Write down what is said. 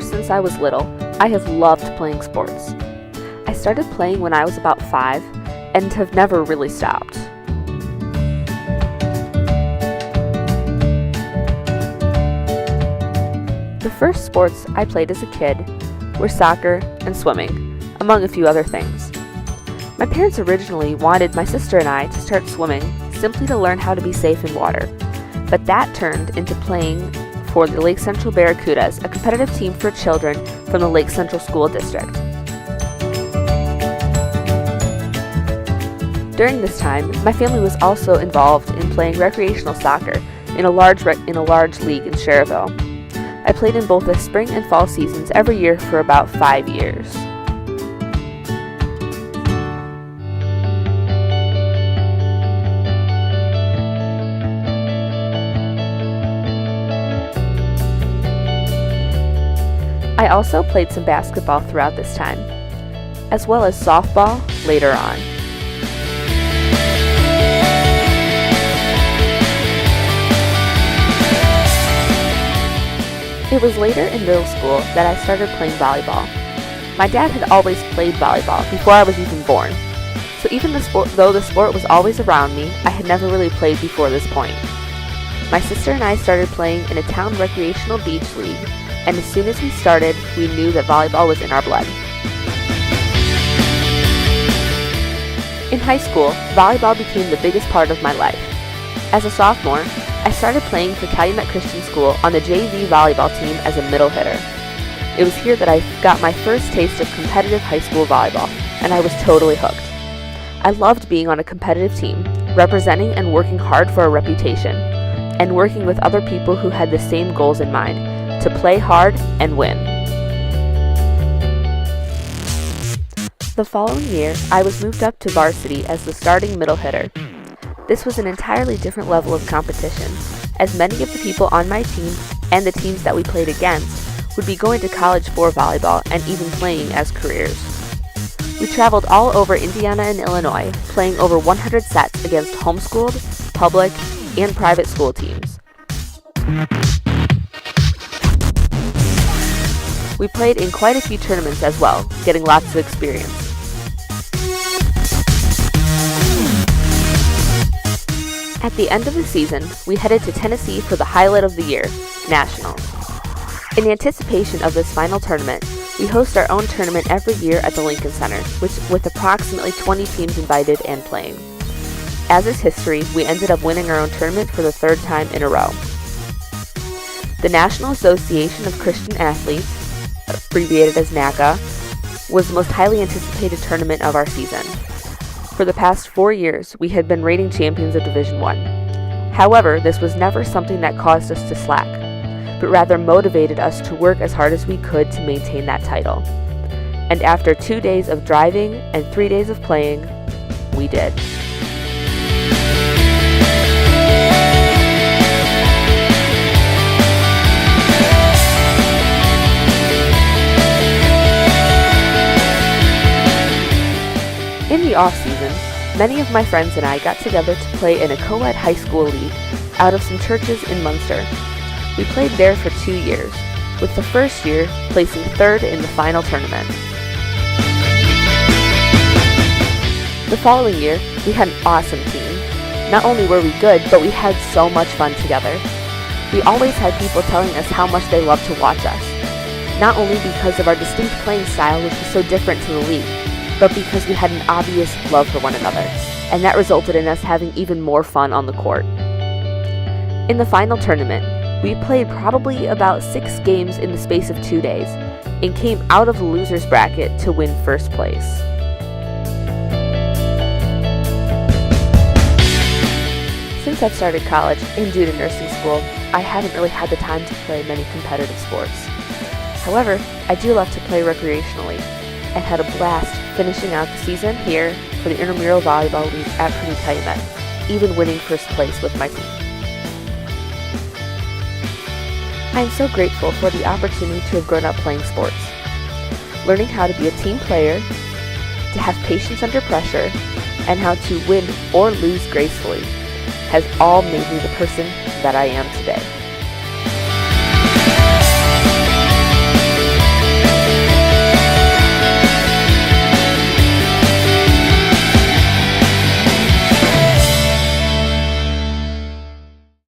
Ever since I was little, I have loved playing sports. I started playing when I was about 5 and have never really stopped. The first sports I played as a kid were soccer and swimming, among a few other things. My parents originally wanted my sister and I to start swimming simply to learn how to be safe in water, but that turned into playing for the Lake Central Barracudas, a competitive team for children from the Lake Central School District. During this time, my family was also involved in playing recreational soccer in a large league in Cherville. I played in both the spring and fall seasons every year for about 5 years. I also played some basketball throughout this time, as well as softball later on. It was later in middle school that I started playing volleyball. My dad had always played volleyball before I was even born, so even though the sport was always around me, I had never really played before this point. My sister and I started playing in a town recreational beach league, and as soon as we started, we knew that volleyball was in our blood. In high school, volleyball became the biggest part of my life. As a sophomore, I started playing for Calumet Christian School on the JV volleyball team as a middle hitter. It was here that I got my first taste of competitive high school volleyball, and I was totally hooked. I loved being on a competitive team, representing and working hard for a reputation, and working with other people who had the same goals in mind, to play hard and win. The following year, I was moved up to varsity as the starting middle hitter. This was an entirely different level of competition, as many of the people on my team and the teams that we played against would be going to college for volleyball and even playing as careers. We traveled all over Indiana and Illinois, playing over 100 sets against homeschooled, public, and private school teams. We played in quite a few tournaments as well, getting lots of experience. At the end of the season, we headed to Tennessee for the highlight of the year, Nationals. In anticipation of this final tournament, we host our own tournament every year at the Lincoln Center, with approximately 20 teams invited and playing. As is history, we ended up winning our own tournament for the 3rd time in a row. The National Association of Christian Athletes, abbreviated as NACA, was the most highly anticipated tournament of our season. For the past 4 years, we had been reigning champions of Division I. However, this was never something that caused us to slack, but rather motivated us to work as hard as we could to maintain that title. And after 2 days of driving and 3 days of playing, we did. In the off-season, many of my friends and I got together to play in a co-ed high school league out of some churches in Munster. We played there for 2 years, with the first year placing 3rd in the final tournament. The following year, we had an awesome team. Not only were we good, but we had so much fun together. We always had people telling us how much they loved to watch us, not only because of our distinct playing style, which was so different to the league, but because we had an obvious love for one another, and that resulted in us having even more fun on the court. In the final tournament, we played probably about 6 games in the space of 2 days, and came out of the loser's bracket to win first place. Since I've started college and due to nursing school, I haven't really had the time to play many competitive sports. However, I do love to play recreationally, and had a blast finishing out the season here for the Intramural Volleyball League at Purdue Calumet, even winning first place with my team. I am so grateful for the opportunity to have grown up playing sports. Learning how to be a team player, to have patience under pressure, and how to win or lose gracefully has all made me the person that I am today.